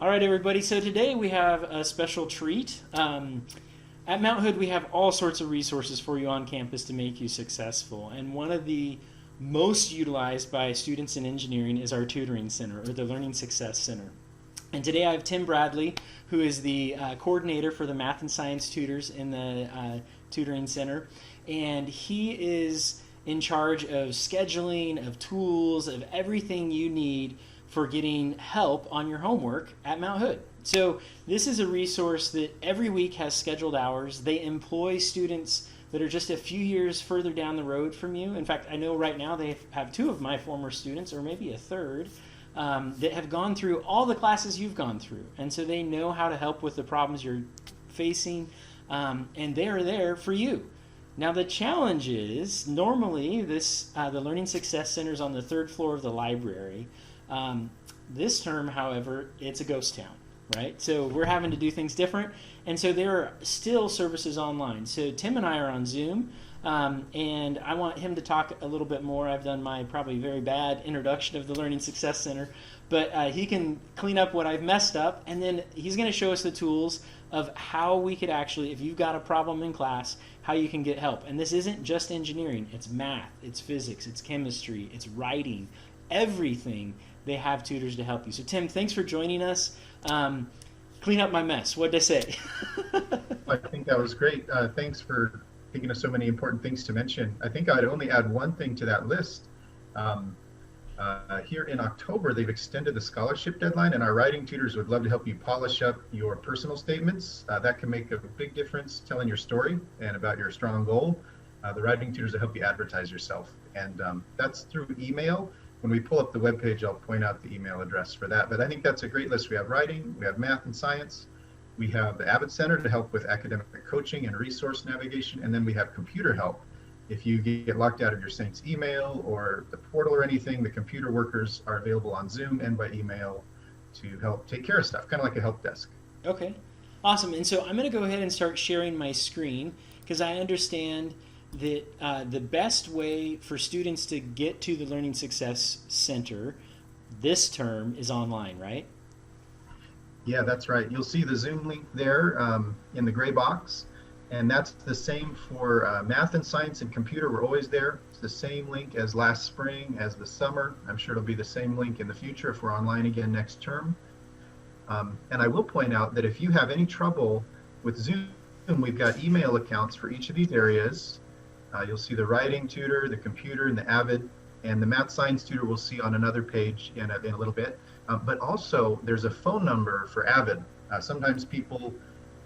All right, everybody. So today we have a special treat. At Mount Hood, we have all sorts of resources for you on campus to make you successful. And one of the most utilized by students in engineering is our Tutoring Center, or the Learning Success Center. And today I have Tim Bradley, who is the coordinator for the math and science tutors in the Tutoring Center. And he is in charge of scheduling, of tools, of everything you need for getting help on your homework at Mount Hood. So this is a resource that every week has scheduled hours. They employ students that are just a few years further down the road from you. In fact, I know right now they have two of my former students, or maybe a third, that have gone through all the classes you've gone through. And so they know how to help with the problems you're facing, and they are there for you. Now the challenge is, normally the Learning Success Center is on the third floor of the library. This term, however, it's a ghost town, right? So we're having to do things different, and so there are still services online. So Tim and I are on Zoom, and I want him to talk a little bit more. I've done my probably very bad introduction of the Learning Success Center, but he can clean up what I've messed up, and then he's going to show us the tools of how we could actually, if you've got a problem in class, how you can get help. And this isn't just engineering, it's math, it's physics, it's chemistry, it's writing, everything. They have tutors to help you. So Tim, thanks for joining us. Clean up my mess. What did I say? I think that was great. Thanks for thinking of so many important things to mention. I think I'd only add one thing to that list. Here in October, they've extended the scholarship deadline, and our writing tutors would love to help you polish up your personal statements. That can make a big difference telling your story and about your strong goal. The writing tutors will help you advertise yourself, and that's through email. When we pull up the webpage, I'll point out the email address for that. But I think that's a great list. We have writing, we have math and science, we have the Avid Center to help with academic coaching and resource navigation, and then we have computer help. If you get locked out of your Saints email or the portal or anything, the computer workers are available on Zoom and by email to help take care of stuff, kind of like a help desk. Okay, awesome. And so I'm going to go ahead and start sharing my screen, because I understand that the best way for students to get to the Learning Success Center this term is online, right? Yeah, that's right. You'll see the Zoom link there in the gray box, and that's the same for math and science and computer. We're always there. It's the same link as last spring, as the summer. I'm sure it'll be the same link in the future if we're online again next term. And I will point out that if you have any trouble with Zoom, we've got email accounts for each of these areas. You'll see the writing tutor, the computer, and the Avid, and the math science tutor we'll see on another page in a little bit. But also, there's a phone number for Avid. Sometimes people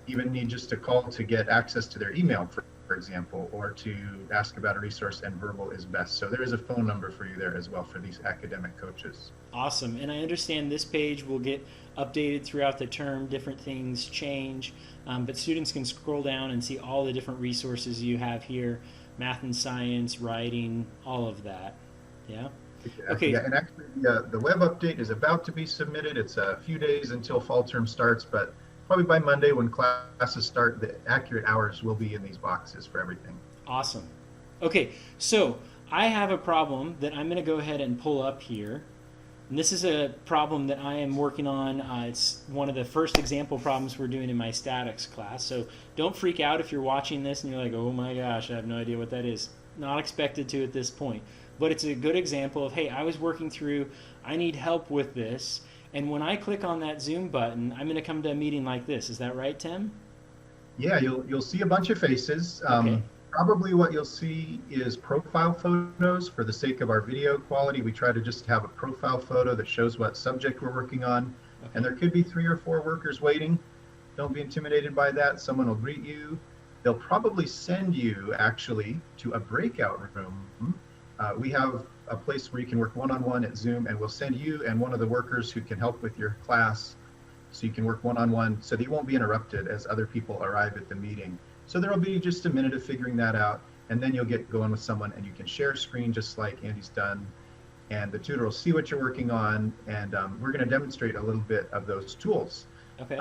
even need just a call to get access to their email, for example, or to ask about a resource, and verbal is best. So there is a phone number for you there as well for these academic coaches. Awesome. And I understand this page will get updated throughout the term. Different things change, but students can scroll down and see all the different resources you have here. Math and science, writing, all of that. Yeah? Okay. Yeah, and actually the web update is about to be submitted. It's a few days until fall term starts, but probably by Monday when classes start, the accurate hours will be in these boxes for everything. Awesome. Okay, so I have a problem that I'm going to go ahead and pull up here. And this is a problem that I am working on. It's one of the first example problems we're doing in my statics class. So don't freak out if you're watching this and you're like, oh my gosh, I have no idea what that is. Not expected to at this point. But it's a good example of, hey, I was working through, I need help with this. And when I click on that Zoom button, I'm going to come to a meeting like this. Is that right, Tim? Yeah, you'll see a bunch of faces. Okay. Probably what you'll see is profile photos. For the sake of our video quality, we try to just have a profile photo that shows what subject we're working on. Okay. And there could be 3 or 4 workers waiting. Don't be intimidated by that. Someone will greet you. They'll probably send you actually to a breakout room. We have a place where you can work one-on-one at Zoom, and we'll send you and one of the workers who can help with your class so you can work one-on-one so that you won't be interrupted as other people arrive at the meeting. So there will be just a minute of figuring that out, and then you'll get going with someone and you can share screen just like Andy's done, and the tutor will see what you're working on, and we're going to demonstrate a little bit of those tools. Okay.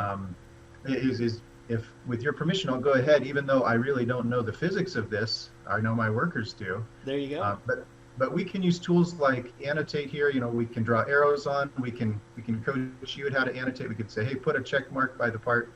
If with your permission, I'll go ahead, even though I really don't know the physics of this. I know my workers do. There you go. But But we can use tools like annotate here. We can draw arrows on. We can coach you at how to annotate. We could say, hey, put a check mark by the part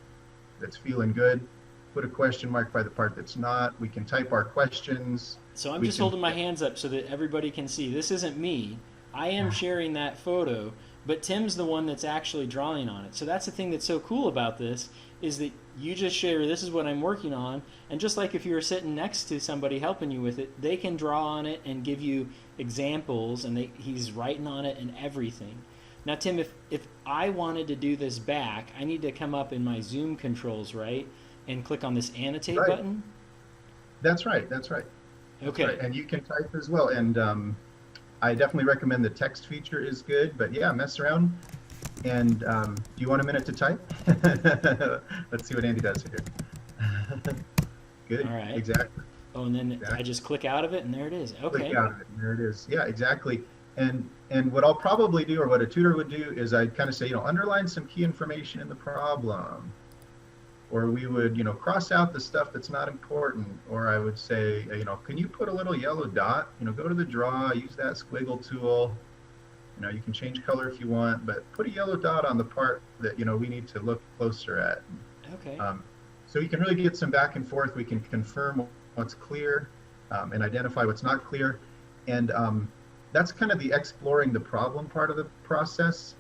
that's feeling good. Put a question mark by the part that's not. We can type our questions. So I'm We just can. holding my hands up so that everybody can see. This isn't me. I am sharing that photo, but Tim's the one that's actually drawing on it. So that's the thing that's so cool about this is that you just share, this is what I'm working on, and just like if you were sitting next to somebody helping you with it, they can draw on it and give you examples, and he's writing on it and everything. Now, Tim, if I wanted to do this back, I need to come up in my Zoom controls, right, and click on this annotate Right. button. That's right. That's right. That's Okay. right. And you can type as well. And I definitely recommend the text feature is good. But yeah, mess around. And do you want a minute to type? Let's see what Andy does here. Good. All right. Exactly. Oh, and then I Exactly. just click out of it, and there it is. Click Okay. out of it. And there it is. Yeah, exactly. And what I'll probably do, or what a tutor would do, is I'd kind of say, underline some key information in the problem. Or we would, cross out the stuff that's not important. Or I would say, can you put a little yellow dot? Go to the draw, use that squiggle tool. You can change color if you want, but put a yellow dot on the part that, we need to look closer at. Okay. So you can really get some back and forth. We can confirm what's clear and identify what's not clear. And that's kind of the exploring the problem part of the process.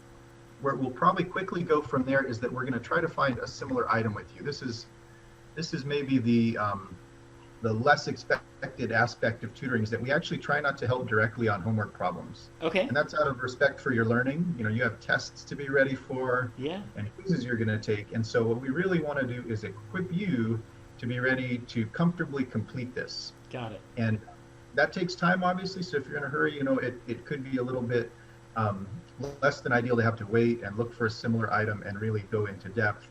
Where we'll probably quickly go from there is that we're going to try to find a similar item with you. This is maybe the less expected aspect of tutoring, is that we actually try not to help directly on homework problems. Okay. And that's out of respect for your learning. You have tests to be ready for Yeah. and quizzes you're going to take. And so what we really want to do is equip you to be ready to comfortably complete this. Got it. And that takes time, obviously. So if you're in a hurry, it could be a little bit less than ideal to have to wait and look for a similar item and really go into depth.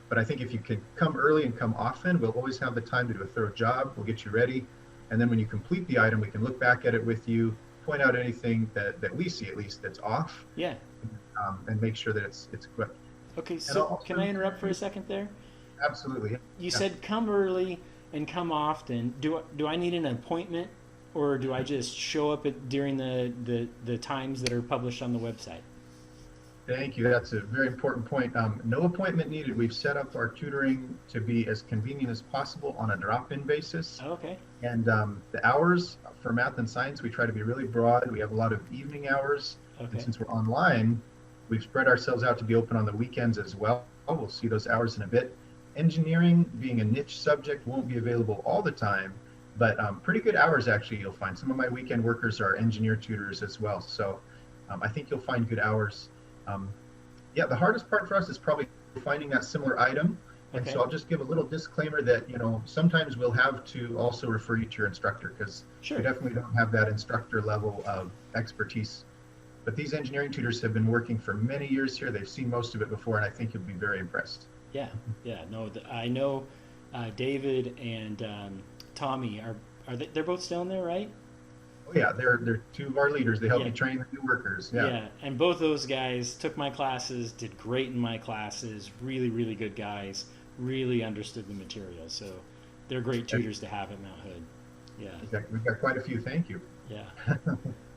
But I think if you can come early and come often, we'll always have the time to do a thorough job. We'll get you ready. And then when you complete the item, we can look back at it with you, point out anything that we see at least that's off, Yeah. and make sure that it's equipped. Okay. And So also, can I interrupt for a second there? absolutely. You Yeah. said come early and come often. Do I need an appointment, or do I just show up during the times that are published on the website? Thank you. That's a very important point. No appointment needed. We've set up our tutoring to be as convenient as possible on a drop-in basis. Okay. And the hours for math and science, we try to be really broad. We have a lot of evening hours. Okay. And since we're online, we've spread ourselves out to be open on the weekends as well. We'll see those hours in a bit. Engineering, being a niche subject, won't be available all the time, but pretty good hours actually you'll find. Some of my weekend workers are engineer tutors as well. So I think you'll find good hours. Yeah, the hardest part for us is probably finding that similar item. And Okay. so I'll just give a little disclaimer that, sometimes we'll have to also refer you to your instructor, because Sure. we definitely don't have that instructor level of expertise. But these engineering tutors have been working for many years here. They've seen most of it before, and I think you'll be very impressed. Yeah. Yeah. No, I know David and Tommy are they're both still in there, right? Oh yeah, they're two of our leaders. They help Yeah. me train the new workers. Yeah. Yeah, and both those guys took my classes, did great in my classes, really, really good guys, really understood the material. So they're great tutors to have at Mount Hood. Yeah, We've got quite a few. Thank you. yeah.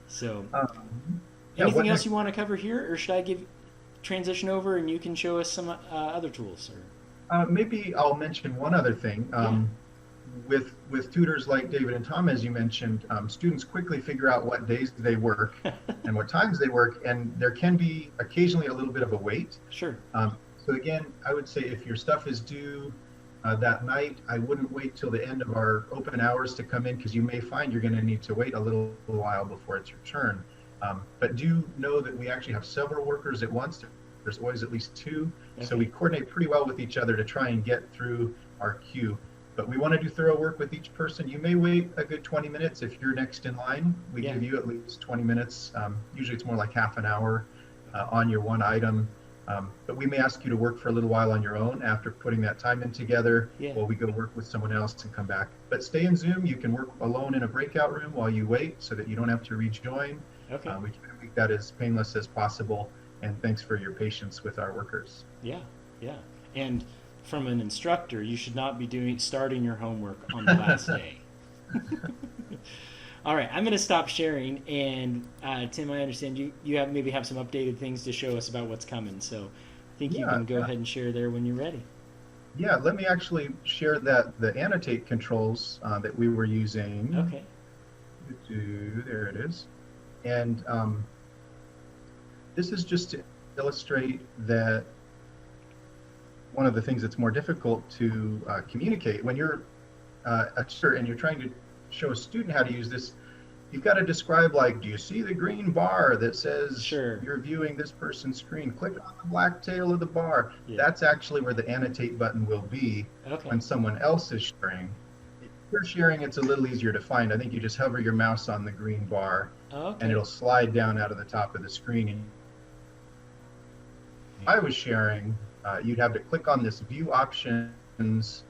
So Yeah, anything what else next? you want to cover here, or should I transition over and you can show us some other tools? Or Maybe I'll mention one other thing. With tutors like David and Tom, as you mentioned, students quickly figure out what days they work and what times they work, and there can be occasionally a little bit of a wait. Sure. So again, I would say if your stuff is due that night, I wouldn't wait till the end of our open hours to come in, because you may find you're going to need to wait a little while before it's your turn. But do know that we actually have several workers at once. There's always at least two. So we coordinate pretty well with each other to try and get through our queue. But we want to do thorough work with each person. You may wait a good 20 minutes if you're next in line. We Yeah. give you at least 20 minutes. Usually it's more like half an hour on your one item. But we may ask you to work for a little while on your own after putting that time in together, Yeah. while we go work with someone else and come back. But stay in Zoom. You can work alone in a breakout room while you wait, so that you don't have to rejoin. Okay. We try to make that as painless as possible. And thanks for your patience with our workers. Yeah. Yeah. And from an instructor, you should not be starting your homework on the last day. All right, I'm going to stop sharing. And Tim, I understand you have maybe have some updated things to show us about what's coming. So I think you Yeah, can go ahead and share there when you're ready. yeah. Let me actually share that the annotate controls that we were using. Okay. There it is. And this is just to illustrate that one of the things that's more difficult to communicate when you're a teacher and you're trying to show a student how to use this, you've got to describe, like, do you see the green bar that says Sure. you're viewing this person's screen? Click on the black tail of the bar. Yeah. That's actually where the annotate button will be Okay. when someone else is sharing. If you're sharing, it's a little easier to find. I think you just hover your mouse on the green bar Okay. and it'll slide down out of the top of the screen. And if I was sharing, you'd have to click on this view options,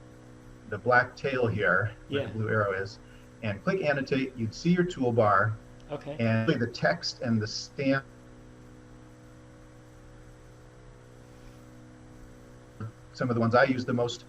the black tail here, where the blue arrow is, and click annotate. You'd see your toolbar, Okay. and the text and the stamp. Some of the ones I use the most.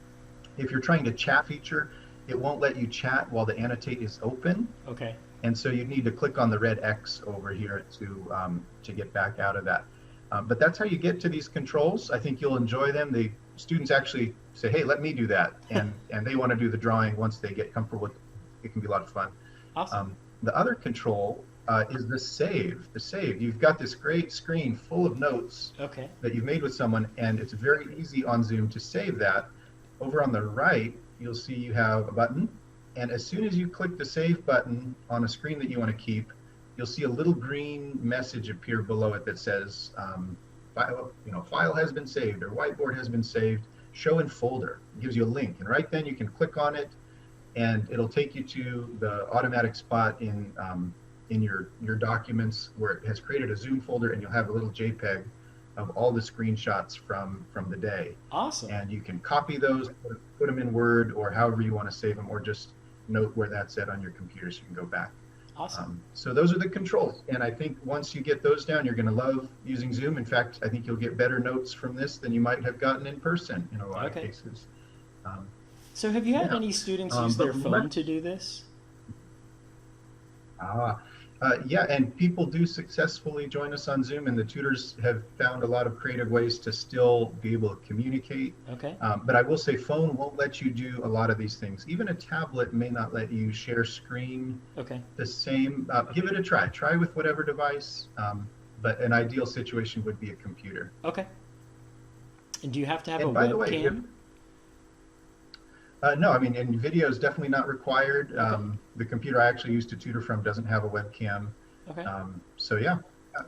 If you're trying to chat feature, it won't let you chat while the annotate is open. Okay. And so you need to click on the red X over here to get back out of that. But that's how you get to these controls. I think you'll enjoy them. The students actually say, hey, let me do that. And they want to do the drawing once they get comfortable with it. It can be a lot of fun. Awesome. The other control is the save. The save. You've got this great screen full of notes that you've made with someone, and it's very easy on Zoom to save that. Over on the right, you'll see you have a button. And as soon as you click the save button on a screen that you want to keep, you'll see a little green message appear below it that says, file has been saved, or whiteboard has been saved, show in folder. It gives you a link, and right then you can click on it, and it'll take you to the automatic spot in your documents where it has created a Zoom folder, and you'll have a little JPEG of all the screenshots from the day. Awesome. And you can copy those, put them in Word, or however you want to save them, or just note where that's at on your computer so you can go back. Awesome. So those are the controls, and I think once you get those down, you're going to love using Zoom. In fact, I think you'll get better notes from this than you might have gotten in person in a lot of cases. So have you had any students use their phone to do this? Yeah, and people do successfully join us on Zoom, and the tutors have found a lot of creative ways to still be able to communicate. Okay. But I will say phone won't let you do a lot of these things. Even a tablet may not let you share screen the same. Give it a try. Try with whatever device, but an ideal situation would be a computer. Okay. And do you have to have a by webcam? The way, no, I mean, and video is definitely not required. The computer I actually use to tutor from doesn't have a webcam. Okay. So yeah,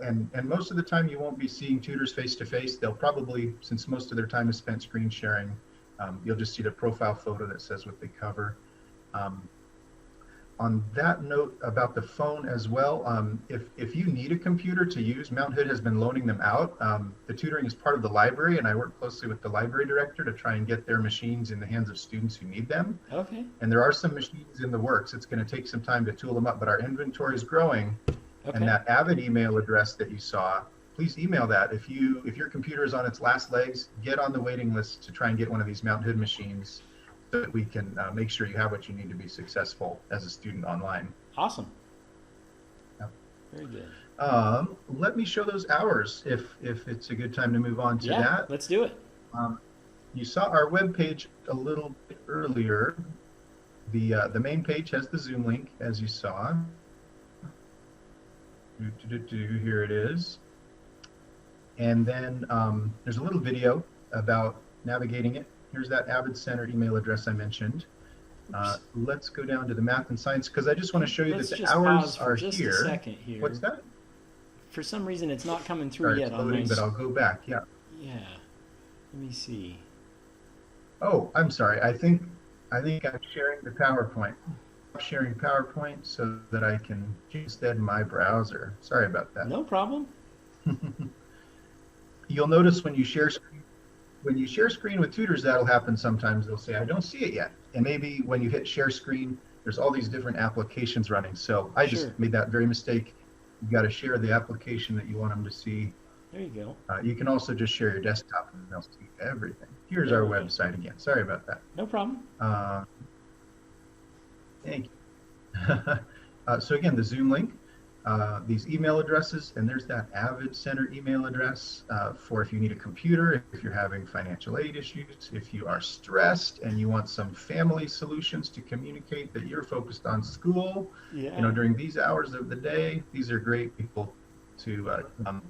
and most of the time you won't be seeing tutors face to face. They'll probably, since most of their time is spent screen sharing, you'll just see the profile photo that says what they cover. On that note about the phone as well, if you need a computer to use, Mount Hood has been loaning them out. The tutoring is part of the library, and I work closely with the library director to try and get their machines in the hands of students who need them. Okay. And there are some machines in the works. It's going to take some time to tool them up, but our inventory is growing. And that Avid email address that you saw, please email that. If your computer is on its last legs, get on the waiting list to try and get one of these Mount Hood machines, so that we can make sure you have what you need to be successful as a student online. Awesome. Yeah. Very good. Let me show those hours if it's a good time to move on to that. Yeah, let's do it. You saw our web page a little bit earlier. The main page has the Zoom link, as you saw. Here it is. And then there's a little video about navigating it. Here's that Avid Center email address I mentioned. Let's go down to the math and science, because I just want to show you that the hours are just here. A second here. What's that? For some reason, it's not coming through yet. It's loading, but I'll go back. Yeah. Yeah. Let me see. Oh, I'm sorry. I think I'm sharing the PowerPoint. I'm sharing PowerPoint so that I can instead my browser. Sorry about that. No problem. You'll notice when you share screen with tutors, that'll happen sometimes. They'll say, I don't see it yet. And maybe when you hit share screen, there's all these different applications running. So I just made that very mistake. You've got to share the application that you want them to see. There you go. You can also just share your desktop and they'll see everything. Here's our website again. Sorry about that. No problem. Thank you. So again, the Zoom link, these email addresses, and there's that Avid Center email address for if you need a computer, if you're having financial aid issues, if you are stressed and you want some family solutions to communicate that you're focused on school, Yeah. during these hours of the day. These are great people to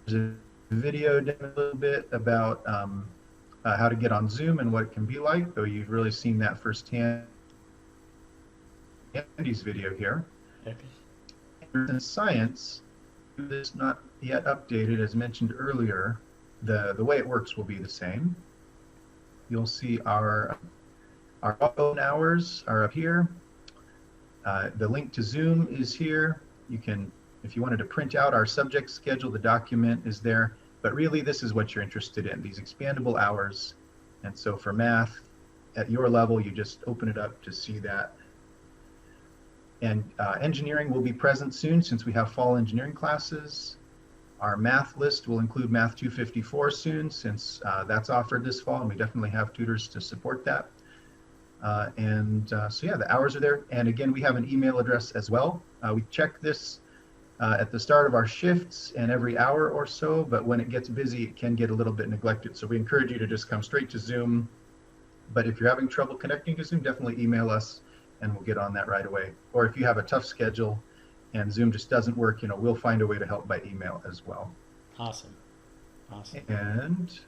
there's a video down a little bit about how to get on Zoom and what it can be like, though you've really seen that firsthand in Andy's video here. Okay. In science, this not yet updated, as mentioned earlier, the way it works will be the same. You'll see our own hours are up here. The link to Zoom is here. You can, if you wanted to print out our subject schedule, the document is there. But really, this is what you're interested in, these expandable hours. And so for math, at your level, you just open it up to see that. And engineering will be present soon since we have fall engineering classes. Our math list will include Math 254 soon since that's offered this fall, and we definitely have tutors to support that. So yeah, the hours are there. And again, we have an email address as well. We check this at the start of our shifts and every hour or so, but when it gets busy, it can get a little bit neglected. So we encourage you to just come straight to Zoom. But if you're having trouble connecting to Zoom, definitely email us and we'll get on that right away. Or if you have a tough schedule and Zoom just doesn't work, we'll find a way to help by email as well. Awesome. Awesome. And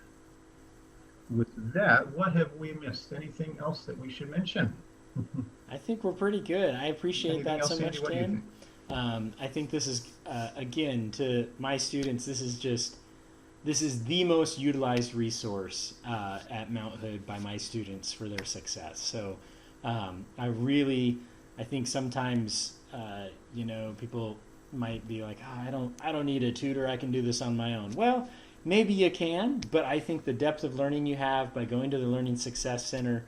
with that, what have we missed? Anything else that we should mention? I think we're pretty good. I appreciate Anything that else, so Andy? much, What do you Tim. I think this is, again, to my students, this is the most utilized resource at Mount Hood by my students for their success. So I think sometimes, people might be like, I don't need a tutor. I can do this on my own. Well, maybe you can, but I think the depth of learning you have by going to the Learning Success Center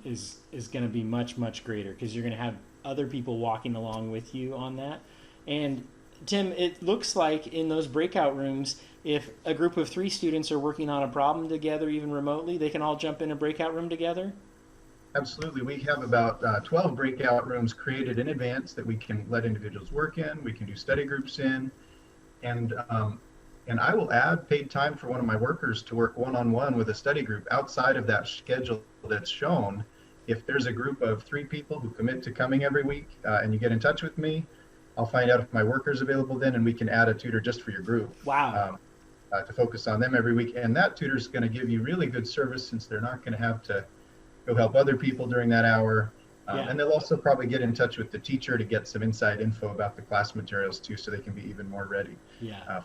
is going to be much, much greater because you're going to have other people walking along with you on that. And Tim, it looks like in those breakout rooms, if a group of 3 students are working on a problem together, even remotely, they can all jump in a breakout room together? Absolutely. We have about 12 breakout rooms created in advance that we can let individuals work in. We can do study groups in. And I will add paid time for one of my workers to work one-on-one with a study group outside of that schedule that's shown. If there's a group of 3 people who commit to coming every week and you get in touch with me, I'll find out if my worker's available then, and we can add a tutor just for your group. Wow. To focus on them every week. And that tutor's going to give you really good service since they're not going to have to go help other people during that hour. Yeah. And they'll also probably get in touch with the teacher to get some inside info about the class materials too, so they can be even more ready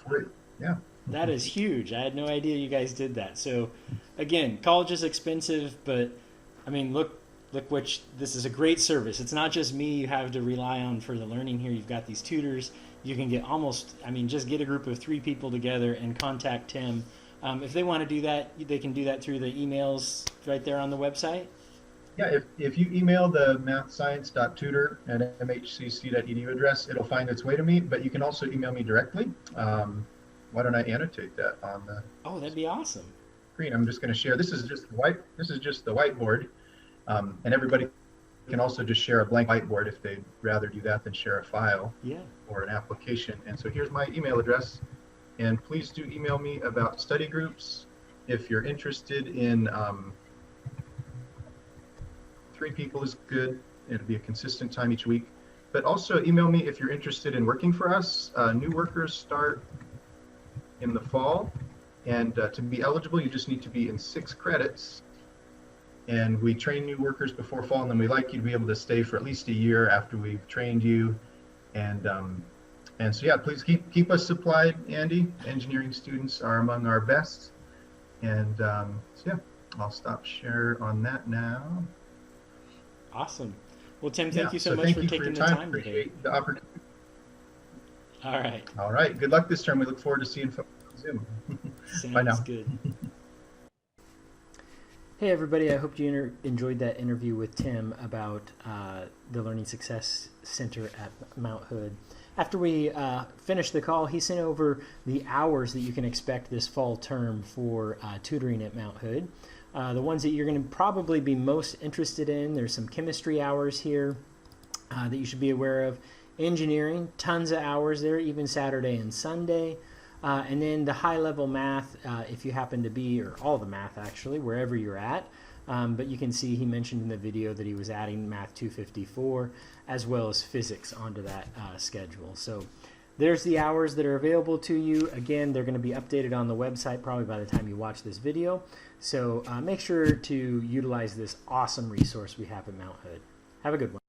for it. Yeah. That is huge. I had no idea you guys did that. So again, college is expensive, but I mean, look, this is a great service. It's not just me you have to rely on for the learning here. You've got these tutors. You can get just get a group of 3 people together and contact Tim. If they want to do that, they can do that through the emails right there on the website. Yeah, if you email the mathscience.tutor@mhcc.edu address, it'll find its way to me, but you can also email me directly. Why don't I annotate that on the Oh, that'd be awesome. screen? I'm just going to share. This is just the whiteboard, and everybody can also just share a blank whiteboard if they'd rather do that than share a file or an application. And so here's my email address, and please do email me about study groups if you're interested in 3 people is good. It'll be a consistent time each week. But also email me if you're interested in working for us. New workers start in the fall, and to be eligible, you just need to be in 6 credits. And we train new workers before fall, and then we like you to be able to stay for at least a year after we've trained you. And so yeah, please keep us supplied, Andy. Engineering students are among our best. And so yeah, I'll stop share on that now. Awesome. Well, Tim, thank you so much for taking the time today. Appreciate the opportunity. All right. Good luck this term. We look forward to seeing folks on Zoom. Bye now. Sounds good. Hey, everybody. I hope you enjoyed that interview with Tim about the Learning Success Center at Mount Hood. After we finished the call, he sent over the hours that you can expect this fall term for tutoring at Mount Hood. The ones that you're going to probably be most interested in, there's some chemistry hours here that you should be aware of. Engineering, tons of hours there, even Saturday and Sunday. And then the high-level math, if you happen to be, or all the math actually, wherever you're at. But you can see he mentioned in the video that he was adding Math 254 as well as physics onto that schedule. So there's the hours that are available to you. Again, they're going to be updated on the website probably by the time you watch this video. So make sure to utilize this awesome resource we have at Mount Hood. Have a good one.